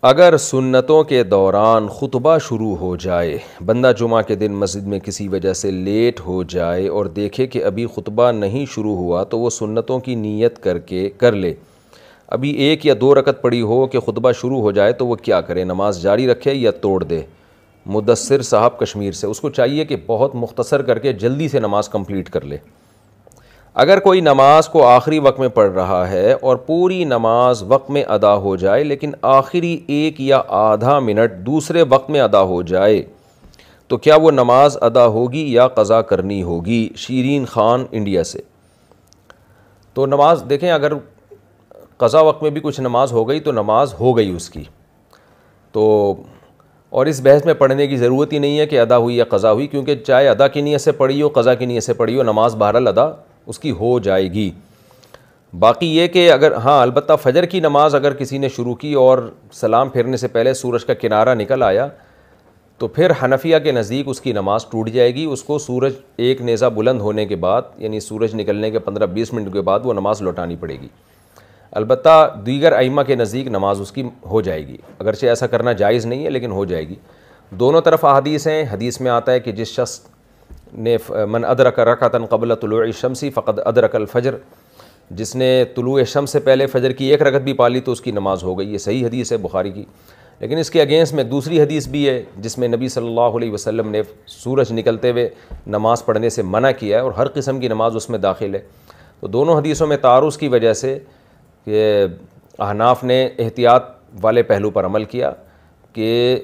اگر سنتوں کے دوران خطبہ شروع ہو جائے، بندہ جمعہ کے دن مسجد میں کسی وجہ سے لیٹ ہو جائے اور دیکھے کہ ابھی خطبہ نہیں شروع ہوا تو وہ سنتوں کی نیت کر لے۔ ابھی 1 یا 2 رکعت پڑی ہو کہ خطبہ شروع ہو جائے تو وہ کیا کرے؟ نماز جاری رکھے یا توڑ دے؟ مدثر صاحب کشمیر سے۔ اس کو چاہیے کہ بہت مختصر کر کے جلدی سے نماز کمپلیٹ کر لے۔ اگر کوئی نماز کو آخری وقت میں پڑھ رہا ہے اور پوری نماز وقت میں ادا ہو جائے لیکن آخری 1 یا آدھا منٹ دوسرے وقت میں ادا ہو جائے تو کیا وہ نماز ادا ہوگی یا قضا کرنی ہوگی؟ شیرین خان انڈیا سے۔ تو نماز دیکھیں، اگر قضا وقت میں بھی کچھ نماز ہو گئی تو نماز ہو گئی اس کی، تو اور اس بحث میں پڑھنے کی ضرورت ہی نہیں ہے کہ ادا ہوئی یا قضا ہوئی، کیونکہ چاہے ادا کی نیت سے پڑھی ہو قضا کی نیت سے پڑھی ہو، نماز بہرحال ادا اس کی ہو جائے گی۔ باقی یہ کہ اگر البتہ فجر کی نماز اگر کسی نے شروع کی اور سلام پھیرنے سے پہلے سورج کا کنارہ نکل آیا تو پھر حنفیہ کے نزدیک اس کی نماز ٹوٹ جائے گی۔ اس کو سورج ایک نیزہ بلند ہونے کے بعد، یعنی سورج نکلنے کے 15-20 منٹ کے بعد وہ نماز لوٹانی پڑے گی۔ البتہ دیگر ائمہ کے نزدیک نماز اس کی ہو جائے گی، اگرچہ ایسا کرنا جائز نہیں ہے لیکن ہو جائے گی۔ دونوں طرف احادیث ہیں۔ حدیث میں آتا ہے کہ جس شخص نے من ادرک رکعۃ قبل طلوع الشمس فقد ادرک الفجر، جس نے طلوع شمس سے پہلے فجر کی 1 رکعت بھی پالی تو اس کی نماز ہو گئی۔ یہ صحیح حدیث ہے بخاری کی۔ لیکن اس کے اگینسٹ میں دوسری حدیث بھی ہے جس میں نبی صلی اللہ علیہ وسلم نے سورج نکلتے ہوئے نماز پڑھنے سے منع کیا ہے اور ہر قسم کی نماز اس میں داخل ہے۔ تو دونوں حدیثوں میں تعارض کی وجہ سے کہ احناف نے احتیاط والے پہلو پر عمل کیا کہ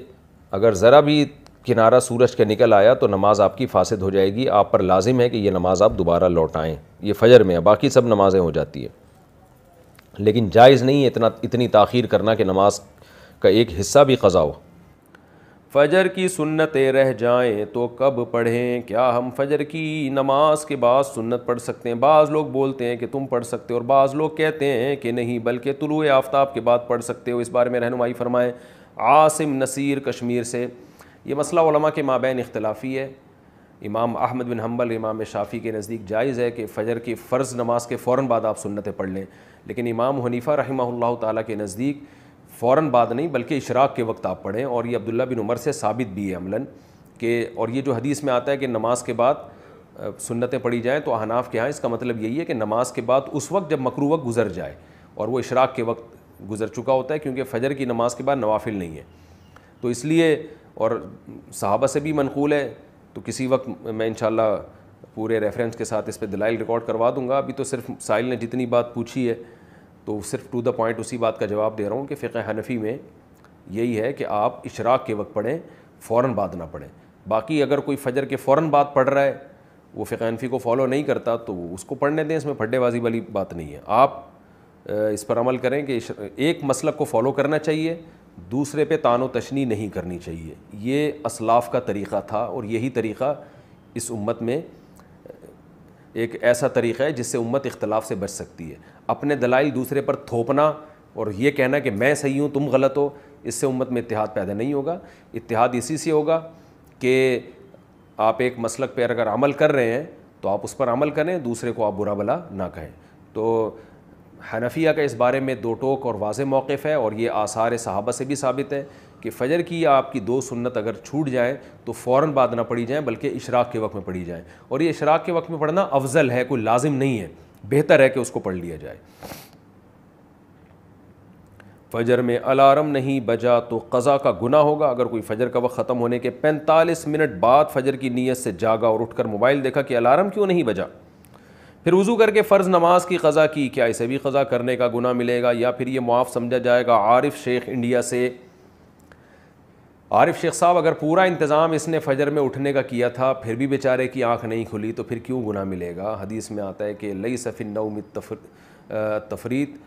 اگر ذرا بھی کنارہ سورج کے نکل آیا تو نماز آپ کی فاسد ہو جائے گی، آپ پر لازم ہے کہ یہ نماز آپ دوبارہ لوٹائیں۔ یہ فجر میں ہے، باقی سب نمازیں ہو جاتی ہیں، لیکن جائز نہیں ہے اتنی تاخیر کرنا کہ نماز کا ایک حصہ بھی قضا ہو۔ فجر کی سنتیں رہ جائیں تو کب پڑھیں؟ کیا ہم فجر کی نماز کے بعد سنت پڑھ سکتے ہیں؟ بعض لوگ بولتے ہیں کہ تم پڑھ سکتے ہو اور بعض لوگ کہتے ہیں کہ نہیں بلکہ طلوع آفتاب کے بعد پڑھ سکتے ہو۔ اس بارے میں رہنمائی فرمائیں۔ عاصم نصیر کشمیر سے۔ یہ مسئلہ علماء کے مابین اختلافی ہے۔ امام احمد بن حنبل، امام شافعی کے نزدیک جائز ہے کہ فجر کی فرض نماز کے فوراً بعد آپ سنتیں پڑھ لیں، لیکن امام حنیفہ رحمہ اللہ تعالیٰ کے نزدیک فوراً بعد نہیں بلکہ اشراق کے وقت آپ پڑھیں، اور یہ عبداللہ بن عمر سے ثابت بھی ہے عملاً کہ، اور یہ جو حدیث میں آتا ہے کہ نماز کے بعد سنتیں پڑھی جائیں تو احناف کے ہاں اس کا مطلب یہی ہے کہ نماز کے بعد اس وقت جب مکروہ وقت گزر جائے اور وہ اشراق کے وقت گزر چکا ہوتا ہے، کیونکہ فجر کی نماز کے بعد نوافل نہیں ہے، تو اس لیے، اور صحابہ سے بھی منقول ہے، تو کسی وقت میں انشاءاللہ پورے ریفرنس کے ساتھ اس پہ دلائل ریکارڈ کروا دوں گا۔ ابھی تو صرف سائل نے جتنی بات پوچھی ہے تو صرف ٹو دا پوائنٹ اسی بات کا جواب دے رہا ہوں کہ فقہ حنفی میں یہی ہے کہ آپ اشراق کے وقت پڑھیں، فوراً بعد نہ پڑھیں۔ باقی اگر کوئی فجر کے فوراً بعد پڑھ رہا ہے، وہ فقہ حنفی کو فالو نہیں کرتا تو اس کو پڑھنے دیں، اس میں پھڈے بازی والی بات نہیں ہے۔ آپ اس پر عمل کریں کہ ایک مسلک کو فالو کرنا چاہیے، دوسرے پہ طعن و تشنیع نہیں کرنی چاہیے۔ یہ اسلاف کا طریقہ تھا اور یہی طریقہ اس امت میں ایک ایسا طریقہ ہے جس سے امت اختلاف سے بچ سکتی ہے۔ اپنے دلائل دوسرے پر تھوپنا اور یہ کہنا کہ میں صحیح ہوں تم غلط ہو، اس سے امت میں اتحاد پیدا نہیں ہوگا۔ اتحاد اسی سے ہوگا کہ آپ ایک مسلک پہ اگر عمل کر رہے ہیں تو آپ اس پر عمل کریں، دوسرے کو آپ برا بھلا نہ کہیں۔ تو حنفیہ کا اس بارے میں دو ٹوک اور واضح موقف ہے، اور یہ آثار صحابہ سے بھی ثابت ہے کہ فجر کی آپ کی 2 سنت اگر چھوٹ جائیں تو فوراً بعد نہ پڑھی جائیں بلکہ اشراق کے وقت میں پڑھی جائیں، اور یہ اشراق کے وقت میں پڑھنا افضل ہے، کوئی لازم نہیں ہے، بہتر ہے کہ اس کو پڑھ لیا جائے۔ فجر میں الارم نہیں بجا تو قضا کا گناہ ہوگا؟ اگر کوئی فجر کا وقت ختم ہونے کے 45 منٹ بعد فجر کی نیت سے جاگا اور اٹھ کر موبائل دیکھا کہ الارم کیوں نہیں بجا، پھر وضو کر کے فرض نماز کی قضا کی، کیا اسے بھی قضا کرنے کا گناہ ملے گا یا پھر یہ معاف سمجھا جائے گا؟ عارف شیخ انڈیا سے۔ عارف شیخ صاحب، اگر پورا انتظام اس نے فجر میں اٹھنے کا کیا تھا پھر بھی بیچارے کی آنکھ نہیں کھلی تو پھر کیوں گناہ ملے گا؟ حدیث میں آتا ہے کہ لیس فی النوم التفریط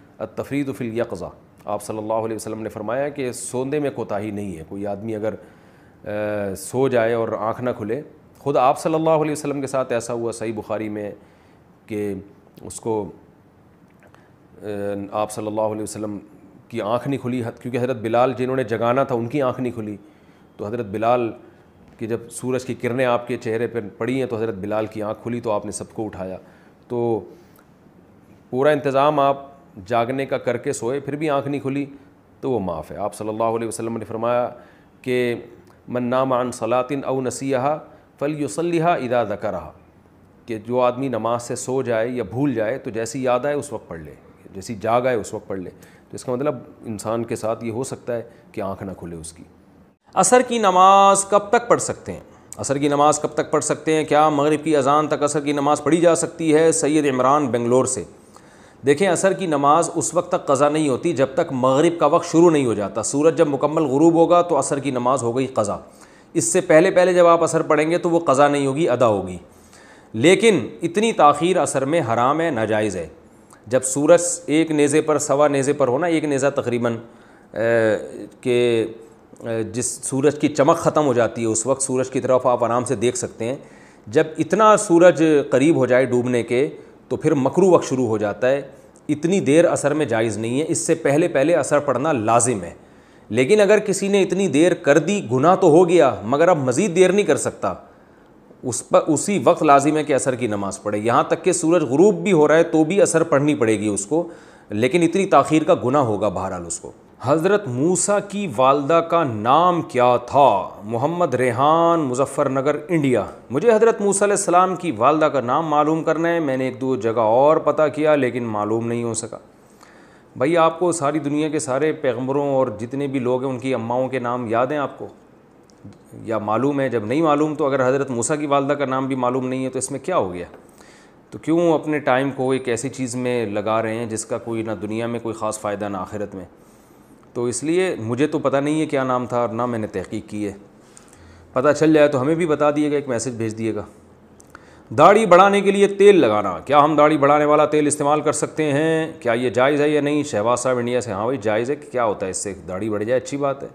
فی الیقظہ، آپ صلی اللہ علیہ وسلم نے فرمایا کہ سوندے میں کوتاہی نہیں ہے۔ کوئی آدمی اگر سو جائے اور آنکھ نہ کھلے، خود آپ صلی اللہ علیہ وسلم کے ساتھ ایسا ہوا صحیح بخاری میں کہ اس کو آپ صلی اللہ علیہ وسلم کی آنکھ نہیں کھلی، کیونکہ حضرت بلال جنہوں نے جگانا تھا ان کی آنکھ نہیں کھلی، تو حضرت بلال کی جب سورج کی کرنیں آپ کے چہرے پر پڑی ہیں تو حضرت بلال کی آنکھ کھلی تو آپ نے سب کو اٹھایا۔ تو پورا انتظام آپ جاگنے کا کر کے سوئے پھر بھی آنکھ نہیں کھلی تو وہ معاف ہے۔ آپ صلی اللہ علیہ وسلم نے فرمایا کہ من نام عن صلاۃ او نسیہا فلیصلیھا اذا ذکرھا، کہ جو آدمی نماز سے سو جائے یا بھول جائے تو جیسی یاد آئے اس وقت پڑھ لے، جیسی جاگ آئے اس وقت پڑھ لے۔ تو اس کا مطلب انسان کے ساتھ یہ ہو سکتا ہے کہ آنکھ نہ کھلے اس کی۔ عصر کی نماز کب تک پڑھ سکتے ہیں؟ عصر کی نماز کب تک پڑھ سکتے ہیں؟ کیا مغرب کی اذان تک عصر کی نماز پڑھی جا سکتی ہے؟ سید عمران بنگلور سے۔ دیکھیں، عصر کی نماز اس وقت تک قضا نہیں ہوتی جب تک مغرب کا وقت شروع نہیں ہو جاتا۔ سورج جب مکمل غروب ہوگا تو عصر کی نماز ہو گئی قضا۔ اس سے پہلے جب آپ عصر پڑھیں گے تو وہ قضا نہیں ہوگی، ادا ہوگی۔ لیکن اتنی تاخیر عصر میں حرام ہے، ناجائز ہے۔ جب سورج ایک نیزے پر سوا نیزے پر ہونا، ایک نیزہ تقریباً کہ جس سورج کی چمک ختم ہو جاتی ہے اس وقت سورج کی طرف آپ آرام سے دیکھ سکتے ہیں۔ جب اتنا سورج قریب ہو جائے ڈوبنے کے تو پھر مکروہ وقت شروع ہو جاتا ہے۔ اتنی دیر عصر میں جائز نہیں ہے، اس سے پہلے عصر پڑھنا لازم ہے۔ لیکن اگر کسی نے اتنی دیر کر دی، گناہ تو ہو گیا مگر اب مزید دیر نہیں کر سکتا، اس پر اسی وقت لازم ہے کہ عصر کی نماز پڑھے۔ یہاں تک کہ سورج غروب بھی ہو رہا ہے تو بھی عصر پڑھنی پڑے گی اس کو، لیکن اتنی تاخیر کا گناہ ہوگا بہرحال اس کو۔ حضرت موسیٰ کی والدہ کا نام کیا تھا؟ محمد ریحان، مظفر نگر، انڈیا۔ مجھے حضرت موسیٰ علیہ السلام کی والدہ کا نام معلوم کرنا ہے، میں نے ایک دو جگہ اور پتہ کیا لیکن معلوم نہیں ہو سکا۔ بھائی آپ کو ساری دنیا کے سارے پیغمبروں اور جتنے بھی لوگ ہیں ان کی اماؤں کے نام یاد ہیں آپ کو یا معلوم ہے؟ جب نہیں معلوم تو اگر حضرت موسیٰ کی والدہ کا نام بھی معلوم نہیں ہے تو اس میں کیا ہو گیا؟ تو کیوں اپنے ٹائم کو ایک ایسی چیز میں لگا رہے ہیں جس کا کوئی نہ دنیا میں کوئی خاص فائدہ نہ آخرت میں؟ تو اس لیے مجھے تو پتہ نہیں ہے کیا نام تھا اور نہ میں نے تحقیق کی ہے۔ پتہ چل جائے تو ہمیں بھی بتا دیے گا، ایک میسج بھیج دیے گا۔ داڑھی بڑھانے کے لیے تیل لگانا، کیا ہم داڑھی بڑھانے والا تیل استعمال کر سکتے ہیں؟ کیا یہ جائز ہے یا نہیں؟ شہباز صاحب انڈیا سے۔ ہاں بھائی جائز ہے، کہ کیا ہوتا ہے اس سے؟ داڑھی بڑھ جائے اچھی بات ہے۔